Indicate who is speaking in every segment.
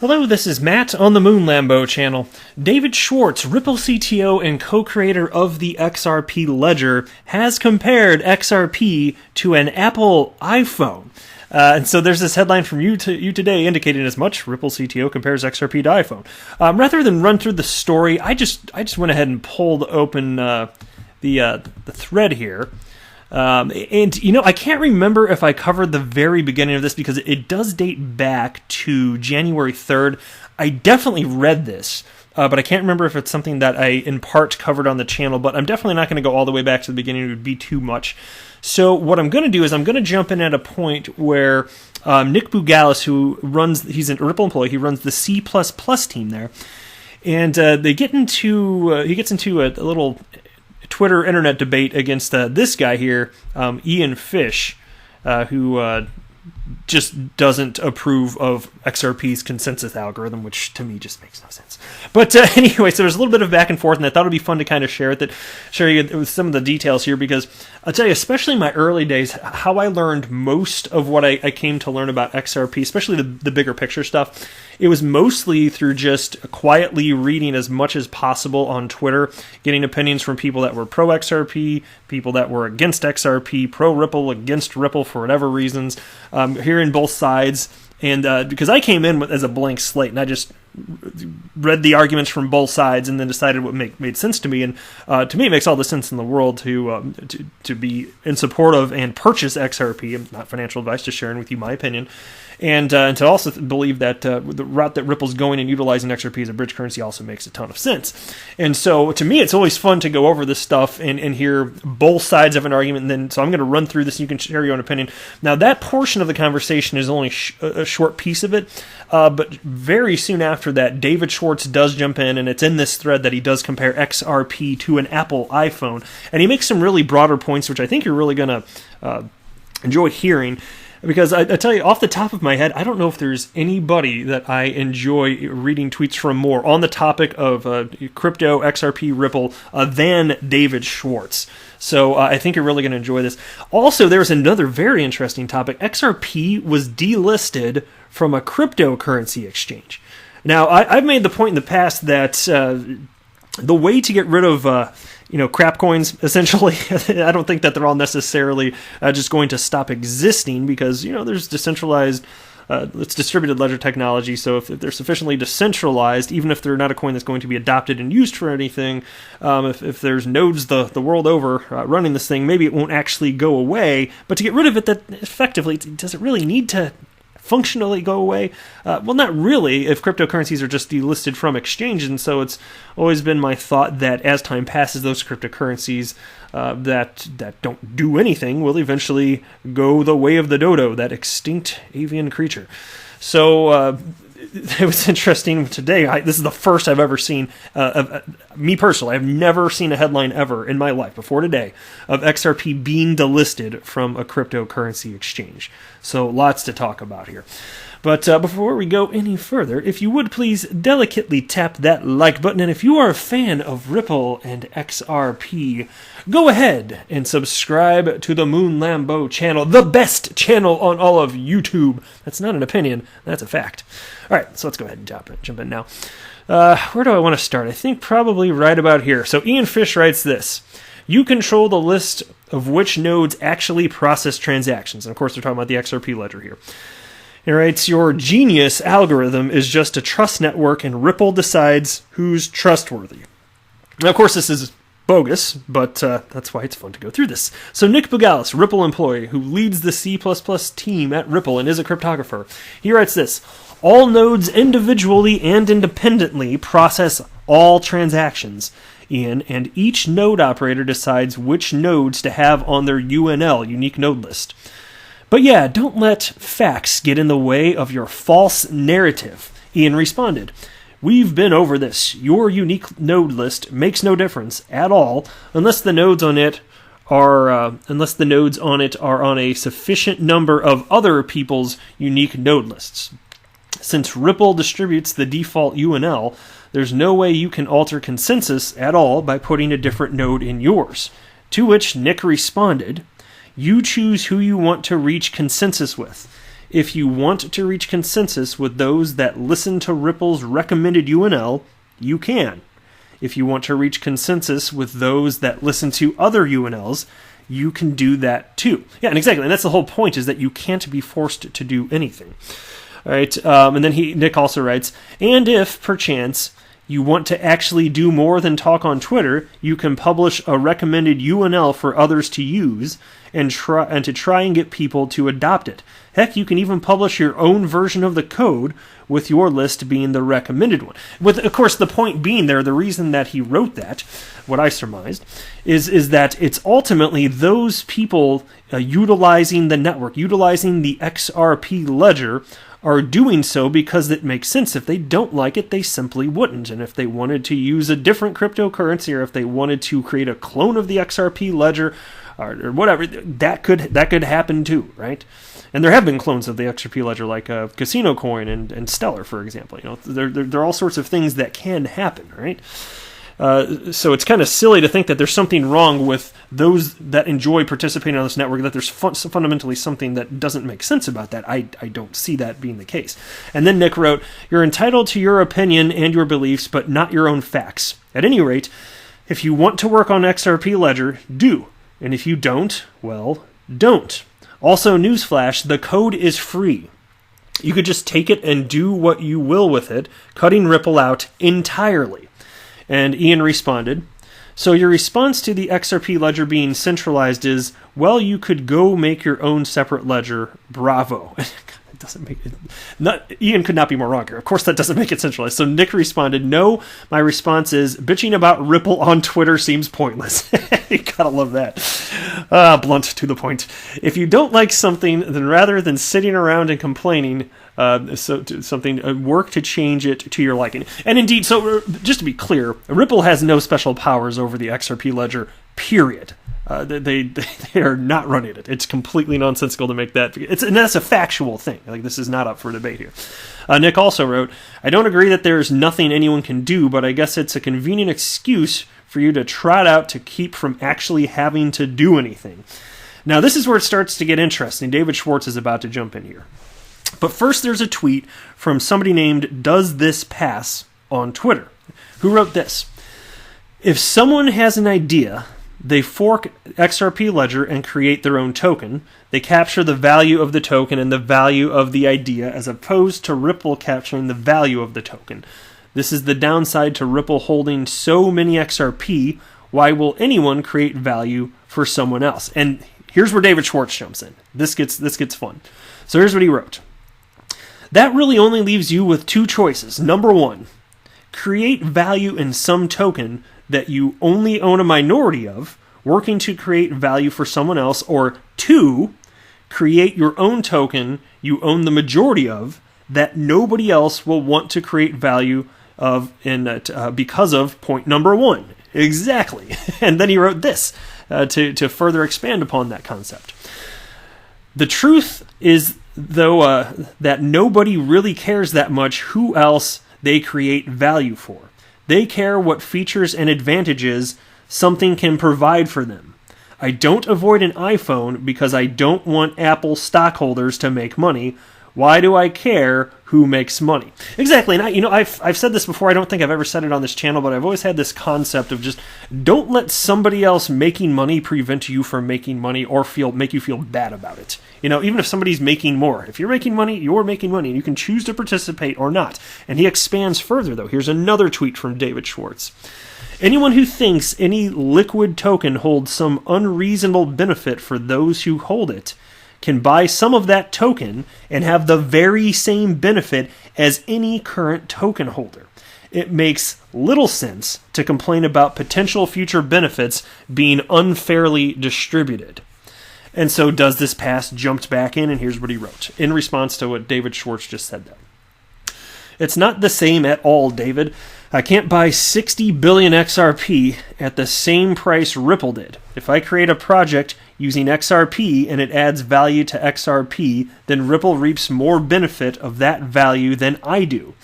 Speaker 1: Hello, this is Matt on the Moon Lambo channel. David Schwartz, Ripple CTO and co-creator of the XRP ledger, has compared XRP to an Apple iPhone. And so there's this headline from you today indicating as much. Ripple CTO compares XRP to iPhone. Rather than run through the story, I just went ahead and pulled open the thread here. And, you know, I can't remember if I covered the very beginning of this because it does date back to January 3rd. I definitely read this, but I can't remember if it's something that I, in part, covered on the channel, but I'm definitely not going to go all the way back to the beginning. It would be too much. So what I'm going to do is I'm going to jump in at a point where Nick Bougalis, he's a Ripple employee, he runs the C++ team there, and he gets into a little Twitter internet debate against this guy here, Ian Fish, who just doesn't approve of XRP's consensus algorithm, which to me just makes no sense. But anyway, so there's a little bit of back and forth, and I thought it would be fun to kind of share you with some of the details here, because I'll tell you, especially in my early days, how I learned most of what I came to learn about XRP, especially the bigger picture stuff, it was mostly through just quietly reading as much as possible on Twitter, getting opinions from people that were pro-XRP, people that were against XRP, pro-Ripple, against Ripple for whatever reasons, hearing both sides. And because I came in as a blank slate, and I just read the arguments from both sides and then decided what made sense to me. And to me, it makes all the sense in the world to be in support of and purchase XRP. Not financial advice, just sharing with you my opinion. And to also believe that the route that Ripple's going and utilizing XRP as a bridge currency also makes a ton of sense. And so to me, it's always fun to go over this stuff and hear both sides of an argument. And then, so I'm going to run through this and you can share your own opinion. Now, that portion of the conversation is only a short piece of it. But very soon after that, David Schwartz does jump in, and it's in this thread that he does compare XRP to an Apple iPhone. And he makes some really broader points, which I think you're really going to enjoy hearing. Because I tell you, off the top of my head, I don't know if there's anybody that I enjoy reading tweets from more on the topic of crypto, XRP, Ripple, than David Schwartz. So I think you're really going to enjoy this. Also, there's another very interesting topic. XRP was delisted from a cryptocurrency exchange. Now, I've made the point in the past that the way to get rid of crap coins, essentially, I don't think that they're all necessarily just going to stop existing because, there's decentralized, it's distributed ledger technology. So if they're sufficiently decentralized, even if they're not a coin that's going to be adopted and used for anything, if there's nodes the world over running this thing, maybe it won't actually go away. But to get rid of it, that effectively, does it really need to functionally go away? Well, not really, if cryptocurrencies are just delisted from exchange. And so it's always been my thought that as time passes, those cryptocurrencies that don't do anything will eventually go the way of the dodo, that extinct avian creature. So it was interesting today. This is the first I've ever seen, me personally, I've never seen a headline ever in my life before today of XRP being delisted from a cryptocurrency exchange. So lots to talk about here. But before we go any further, if you would please delicately tap that like button, and if you are a fan of Ripple and XRP, go ahead and subscribe to the Moon Lambo channel, the best channel on all of YouTube. That's not an opinion, that's a fact. All right, so let's go ahead and jump in now. Where do I want to start? I think probably right about here. So Ian Fish writes this: you control the list of which nodes actually process transactions. And of course, they're talking about the XRP ledger here. It writes, your genius algorithm is just a trust network, and Ripple decides who's trustworthy. Now, of course, this is bogus, but that's why it's fun to go through this. So Nick Bougalis, Ripple employee who leads the C++ team at Ripple and is a cryptographer, he writes this: all nodes individually and independently process all transactions in, and each node operator decides which nodes to have on their UNL, unique node list. But yeah, don't let facts get in the way of your false narrative. Ian responded, we've been over this. Your unique node list makes no difference at all unless the nodes on it are on a sufficient number of other people's unique node lists. Since Ripple distributes the default UNL, there's no way you can alter consensus at all by putting a different node in yours. To which Nick responded, you choose who you want to reach consensus with. if you want to reach consensus with those that listen to Ripple's recommended UNL, you can. If you want to reach consensus with those that listen to other UNLs, you can do that too. Yeah, and exactly. And that's the whole point, is that you can't be forced to do anything. All right. And then Nick also writes, and if, perchance, you want to actually do more than talk on Twitter, you can publish a recommended UNL for others to use and try and get people to adopt it. Heck, you can even publish your own version of the code, with your list being the recommended one. With, of course, the point being there, the reason that he wrote that, what I surmised, is that it's ultimately those people utilizing the network, utilizing the XRP ledger, are doing so because it makes sense. If they don't like it, they simply wouldn't. And if they wanted to use a different cryptocurrency, or if they wanted to create a clone of the XRP ledger, or whatever, that could happen too, right? And there have been clones of the XRP ledger, like Casino Coin and Stellar, for example. You know, there are all sorts of things that can happen, right? So it's kind of silly to think that there's something wrong with those that enjoy participating on this network, that there's fundamentally something that doesn't make sense about that. I don't see that being the case. And then Nick wrote, you're entitled to your opinion and your beliefs, but not your own facts. At any rate, if you want to work on XRP ledger, do. And if you don't, well, don't. Also, newsflash, the code is free. You could just take it and do what you will with it, cutting Ripple out entirely. And Ian responded, so your response to the XRP ledger being centralized is, well, you could go make your own separate ledger. Bravo. It doesn't make it. Ian could not be more wrong here. Of course, that doesn't make it centralized. So Nick responded, no, my response is, bitching about Ripple on Twitter seems pointless. You gotta love that. Blunt to the point. If you don't like something, then rather than sitting around and complaining, work to change it to your liking. And indeed, so just to be clear, Ripple has no special powers over the XRP ledger, period. They are not running it. It's completely nonsensical to make that. And that's a factual thing. Like, this is not up for debate here. Nick also wrote, I don't agree that there's nothing anyone can do, but I guess it's a convenient excuse for you to trot out to keep from actually having to do anything. Now, this is where it starts to get interesting. David Schwartz is about to jump in here. But first, there's a tweet from somebody named Does This Pass on Twitter, who wrote this. If someone has an idea, they fork XRP ledger and create their own token. They capture the value of the token and the value of the idea, as opposed to Ripple capturing the value of the token. This is the downside to Ripple holding so many XRP. Why will anyone create value for someone else? And here's where David Schwartz jumps in. This gets fun. So here's what he wrote. That really only leaves you with two choices. Number one, create value in some token that you only own a minority of, working to create value for someone else. Or two, create your own token you own the majority of that nobody else will want to create value of because of point number one. Exactly. And then he wrote this to further expand upon that concept. The truth is, though, that nobody really cares that much who else they create value for. They care what features and advantages something can provide for them. I don't avoid an iPhone because I don't want Apple stockholders to make money. Why do I care who makes money? Exactly. And I've said this before. I don't think I've ever said it on this channel, but I've always had this concept of just don't let somebody else making money prevent you from making money or make you feel bad about it. Even if somebody's making more. If you're making money, you're making money, and you can choose to participate or not. And he expands further, though. Here's another tweet from David Schwartz. Anyone who thinks any liquid token holds some unreasonable benefit for those who hold it can buy some of that token and have the very same benefit as any current token holder. It makes little sense to complain about potential future benefits being unfairly distributed. And so Does This Pass jumped back in, and here's what he wrote in response to what David Schwartz just said there. It's not the same at all, David. I can't buy 60 billion XRP at the same price Ripple did. If I create a project using XRP and it adds value to XRP, then Ripple reaps more benefit of that value than I do.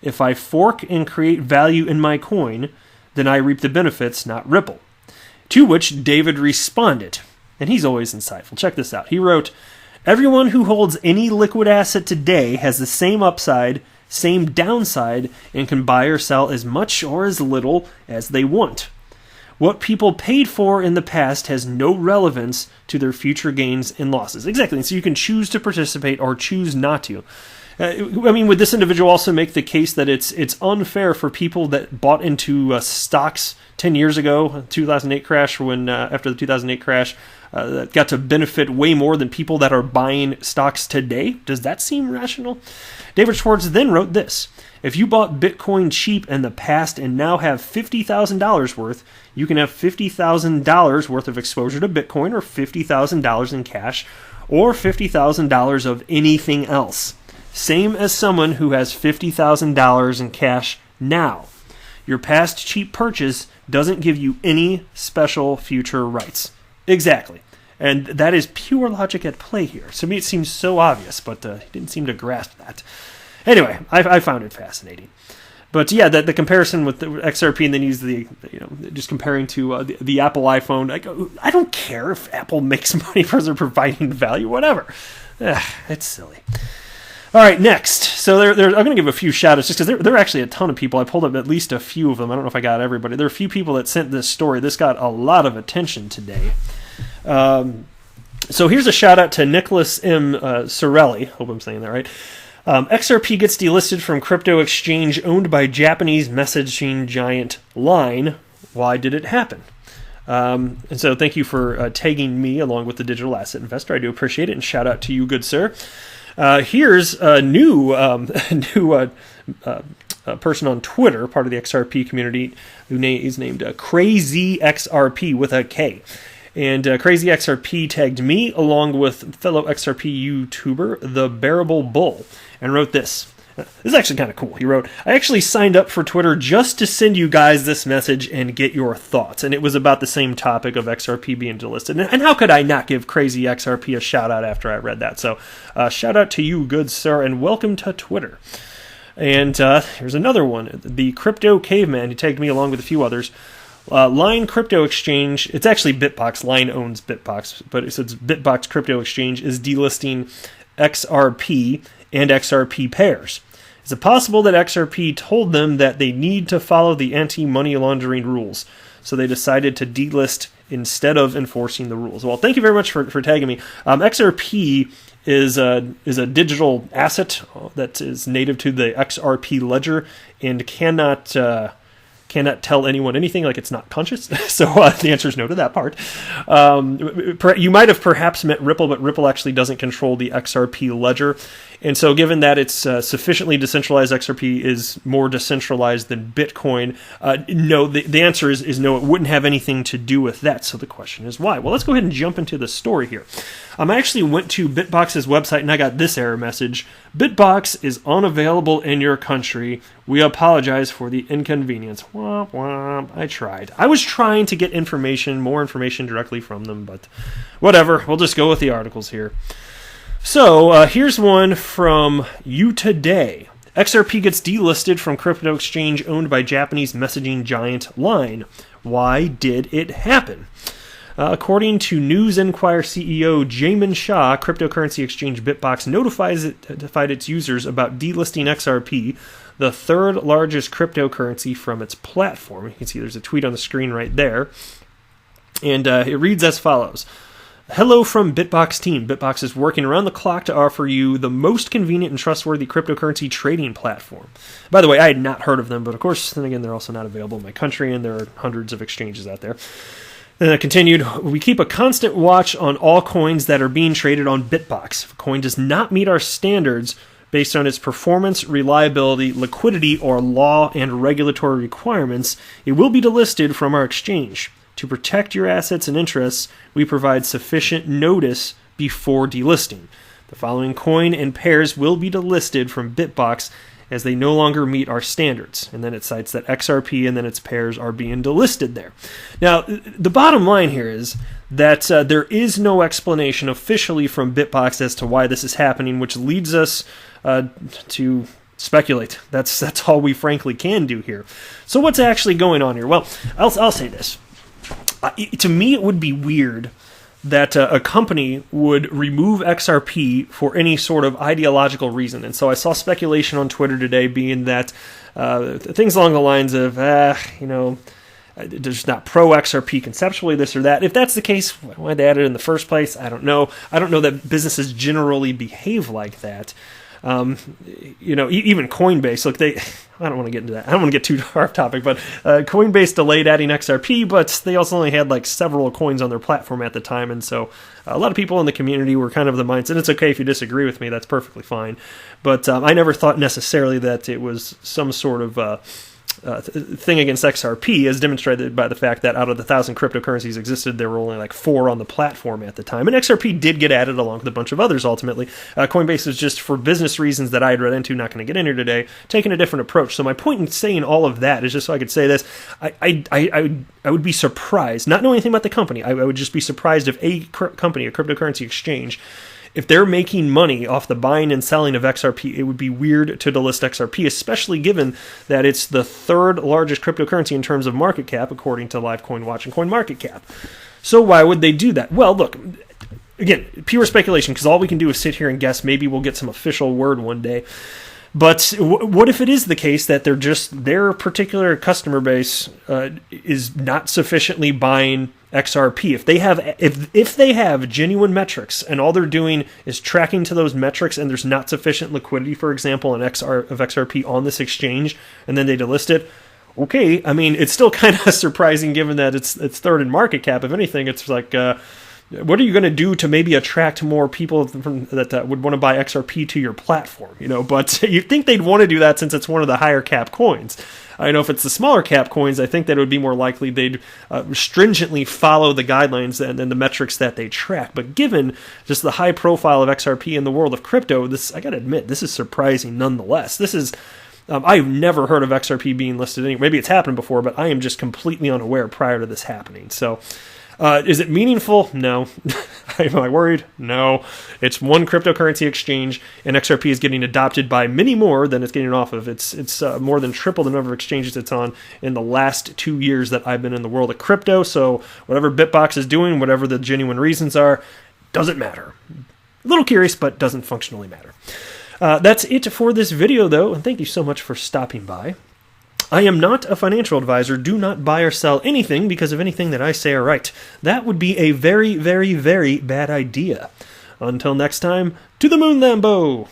Speaker 1: If I fork and create value in my coin, then I reap the benefits, not Ripple. To which David responded, and he's always insightful. Check this out. He wrote, Everyone who holds any liquid asset today has the same upside, same downside, and can buy or sell as much or as little as they want. What people paid for in the past has no relevance to their future gains and losses. Exactly. So you can choose to participate or choose not to. Would this individual also make the case that it's unfair for people that bought into stocks 10 years ago, 2008 crash, after the 2008 crash, that got to benefit way more than people that are buying stocks today? Does that seem rational? David Schwartz then wrote this: if you bought Bitcoin cheap in the past and now have $50,000 worth, you can have $50,000 worth of exposure to Bitcoin, or $50,000 in cash, or $50,000 of anything else. Same as someone who has $50,000 in cash now. Your past cheap purchase doesn't give you any special future rights. Exactly. And that is pure logic at play here. To me, it seems so obvious, but he didn't seem to grasp that. Anyway, I found it fascinating. But yeah, the comparison with the XRP, and then use just comparing to the Apple iPhone. I don't care if Apple makes money because they're providing value, whatever. It's silly. All right, next. So I'm going to give a few shout-outs just because there are actually a ton of people. I pulled up at least a few of them. I don't know if I got everybody. There are a few people that sent this story. This got a lot of attention today. So here's a shout-out to Nicholas M. Sorelli. Hope I'm saying that right. XRP gets delisted from crypto exchange owned by Japanese messaging giant Line. Why did it happen? And so thank you for tagging me along with the digital asset investor. I do appreciate it, and shout out to you, good sir. Here's a new person on Twitter, part of the XRP community, who is named Crazy XRP with a K. And Crazy XRP tagged me along with fellow XRP YouTuber, The Bearable Bull, and wrote this. This is actually kind of cool. He wrote, I actually signed up for Twitter just to send you guys this message and get your thoughts. And it was about the same topic of XRP being delisted. And how could I not give Crazy XRP a shout out after I read that? So shout out to you, good sir, and welcome to Twitter. And here's another one. The Crypto Caveman, he tagged me along with a few others. Line Crypto Exchange, it's actually Bitbox. Line owns Bitbox, but it's Bitbox Crypto Exchange is delisting XRP and XRP pairs. Is it possible that XRP told them that they need to follow the anti-money laundering rules, so they decided to delist instead of enforcing the rules? Well, thank you very much for tagging me. XRP is a digital asset that is native to the XRP ledger and cannot tell anyone anything, like it's not conscious. So the answer is no to that part. You might have perhaps meant Ripple, but Ripple actually doesn't control the XRP ledger. And so given that it's sufficiently decentralized, XRP is more decentralized than Bitcoin. No, the answer is no, it wouldn't have anything to do with that. So the question is why? Well, let's go ahead and jump into the story here. I actually went to Bitbox's website and I got this error message. Bitbox is unavailable in your country. We apologize for the inconvenience. Womp womp. I tried. I was trying to get more information directly from them, but whatever. We'll just go with the articles here. So here's one from You Today. XRP gets delisted from crypto exchange owned by Japanese messaging giant Line. Why did it happen? According to News Enquirer CEO Jamin Shah, cryptocurrency exchange Bitbox notified its users about delisting XRP, the third largest cryptocurrency, from its platform. You can see there's a tweet on the screen right there. And it reads as follows. Hello from Bitbox team. Bitbox is working around the clock to offer you the most convenient and trustworthy cryptocurrency trading platform. By the way, I had not heard of them, but of course, then again, they're also not available in my country, and there are hundreds of exchanges out there. Then it continued, we keep a constant watch on all coins that are being traded on Bitbox. If a coin does not meet our standards based on its performance, reliability, liquidity, or law and regulatory requirements, it will be delisted from our exchange. To protect your assets and interests, we provide sufficient notice before delisting. The following coin and pairs will be delisted from Bitbox as they no longer meet our standards. And then it cites that XRP and then its pairs are being delisted there. Now, the bottom line here is that there is no explanation officially from Bitbox as to why this is happening, which leads us to speculate. That's all we frankly can do here. So what's actually going on here? Well, I'll say this. To me, it would be weird that a company would remove XRP for any sort of ideological reason. And so I saw speculation on Twitter today being that things along the lines of, they're just not pro-XRP conceptually, this or that. If that's the case, why they add it in the first place? I don't know. I don't know that businesses generally behave like that. Even Coinbase, look, I don't want to get into that. I don't want to get too off topic, but Coinbase delayed adding XRP, but they also only had like several coins on their platform at the time. And so a lot of people in the community were kind of the mindset, it's okay if you disagree with me, that's perfectly fine. But I never thought necessarily that it was some sort of thing against XRP, as demonstrated by the fact that out of the 1,000 cryptocurrencies existed, there were only like 4 on the platform at the time. And XRP did get added along with a bunch of others ultimately. Coinbase is just, for business reasons that I had read into, not going to get into today, taking a different approach. So my point in saying all of that is just so I could say this. I would be surprised, not knowing anything about the company, I would just be surprised if a company, a cryptocurrency exchange, if they're making money off the buying and selling of XRP, it would be weird to delist XRP, especially given that it's the 3rd largest cryptocurrency in terms of market cap, according to LiveCoin Watch and CoinMarketCap. So why would they do that? Well, look, again, pure speculation, because all we can do is sit here and guess. Maybe we'll get some official word one day. But what if it is the case that their particular customer base is not sufficiently buying XRP? If they have genuine metrics and all they're doing is tracking to those metrics, and there's not sufficient liquidity, for example, of XRP on this exchange, and then they delist it, okay. I mean, it's still kind of surprising given that it's 3rd in market cap. If anything, it's like, what are you going to do to maybe attract more people that would want to buy XRP to your platform? But you'd think they'd want to do that since it's one of the higher cap coins. I know if it's the smaller cap coins, I think that it would be more likely they'd stringently follow the guidelines and the metrics that they track. But given just the high profile of XRP in the world of crypto, I got to admit, this is surprising nonetheless. This is, I've never heard of XRP being listed anywhere. Maybe it's happened before, but I am just completely unaware prior to this happening. So, is it meaningful? No. Am I worried? No. It's one cryptocurrency exchange, and XRP is getting adopted by many more than it's getting off of. It's more than triple the number of exchanges it's on in the last 2 years that I've been in the world of crypto. So whatever Bitbox is doing, whatever the genuine reasons are, doesn't matter. A little curious, but doesn't functionally matter. That's it for this video, though, and thank you so much for stopping by. I am not a financial advisor. Do not buy or sell anything because of anything that I say are right. That would be a very, very, very bad idea. Until next time, to the moon, Lambo!